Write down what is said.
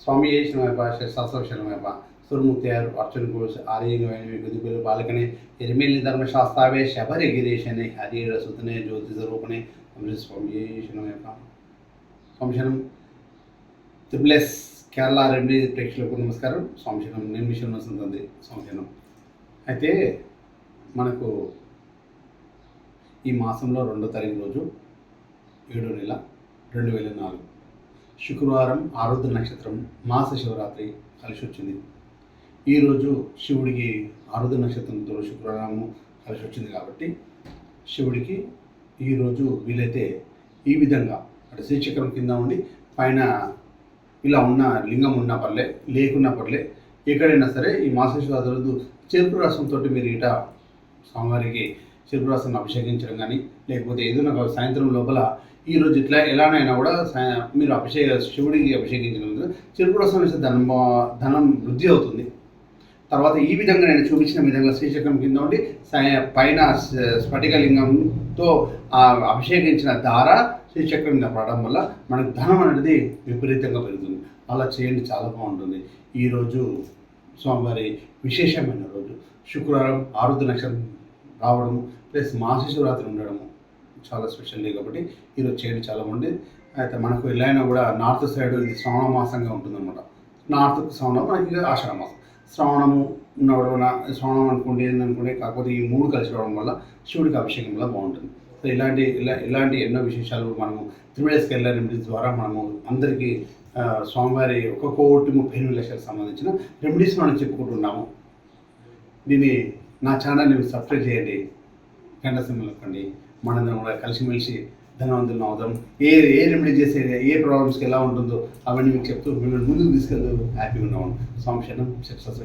स्वामी शरणमयप्पा शास्त्र शरणमयप्पा सुरमुत्यार अर्चन घोष आर्यवैनवी गुदिपेलु बालकने एरिमेल्नि धर्मशास्त्रावे शबरि गिरीशने हरिहर सुतने ज्योति स्वरूपने अमृत स्वामी शरणमयप्पा स्वामी शरणं ट्रिप्लेस కేరళ రెమెడీ ప్రేక్షకులకు నమస్కారం. స్వామి శరణం. నేను మిషన్ వస్తుంది స్వామి శరణం. అయితే మనకు ఈ మాసంలో 2వ తారీఖు రోజు 7వ నెల 2004 శుక్రవారం ఆరుద్ర నక్షత్రం మాస శివరాత్రి కలిసి వచ్చింది. ఈరోజు శివుడికి ఆరుద్ర నక్షత్రంతో శుక్రవారము కలిసి వచ్చింది కాబట్టి శివుడికి ఈరోజు వీలైతే ఈ విధంగా అంటే శ్రీచక్రం కింద ఉండి పైన ఇలా ఉన్న లింగం ఉన్నా పర్లే లేకున్నా పర్లే ఎక్కడైనా సరే ఈ మాస శివరాత్రి రోజు చెరుకు రసంతో మీరు ఇట స్వామివారికి చెరుకు రసం అభిషేకించడం కానీ లేకపోతే ఏదైనా సాయంత్రం లోపల ఈరోజు ఇట్లా ఎలానైనా కూడా మీరు శివుడికి అభిషేకించడం చెరుకు రసం వేస్తే ధనం వృద్ధి అవుతుంది. తర్వాత ఈ విధంగా నేను చూపించిన విధంగా శ్రీచక్రం కింద ఉండి పైన స్ఫటికలింగంతో అభిషేకించిన దార శ్రీచక్రం మీద పడడం వల్ల మనకు ధనం అనేది విపరీతంగా పెరుగుతుంది. అలా చేయండి, చాలా బాగుంటుంది. ఈరోజు స్వామివారి విశేషమైన రోజు శుక్రవారం ఆరుద్ర నక్షత్రం రావడము ప్లస్ మాస శివరాత్రి ఉండడము చాలా స్పెషల్ డే కాబట్టి ఈరోజు చేయండి, చాలా బాగుంది. అయితే మనకు ఎలా అయినా కూడా నార్త్ సైడ్ ఇది శ్రావణ మాసంగా ఉంటుందన్నమాట. నార్త్ శ్రావణం మనకి ఆషాఢ మాసం శ్రావణము ఉన్నవడం శ్రావణం అనుకోండి ఏందనుకోండి, కాకపోతే ఈ 3 కలిసి రావడం వల్ల శివుడికి అభిషేకం వల్ల బాగుంటుంది. సో ఇలాంటి ఎన్నో విశేషాలు మనము త్రివేళ కేరళ రెమెడీస్ ద్వారా మనము అందరికీ స్వామివారి 1,38,00,000 సంబంధించిన రెమెడీస్ మనం చెప్పుకుంటున్నాము. దీన్ని నా ఛానల్ని సబ్స్క్రైబ్ చేయండి, గంట సింబల్ నొక్కండి. మనందరం కూడా కలిసిమెలిసి ధనవంతులను అవుదాం. ఏ రెమెడీ చేసే ఏ ప్రాబ్లమ్స్కి ఎలా ఉంటుందో అవన్నీ మీకు చెప్తూ మిమ్మల్ని ముందుకు తీసుకెళ్తూ హ్యాపీగా ఉన్నాము. స్వామి శరణం. సక్సెస్.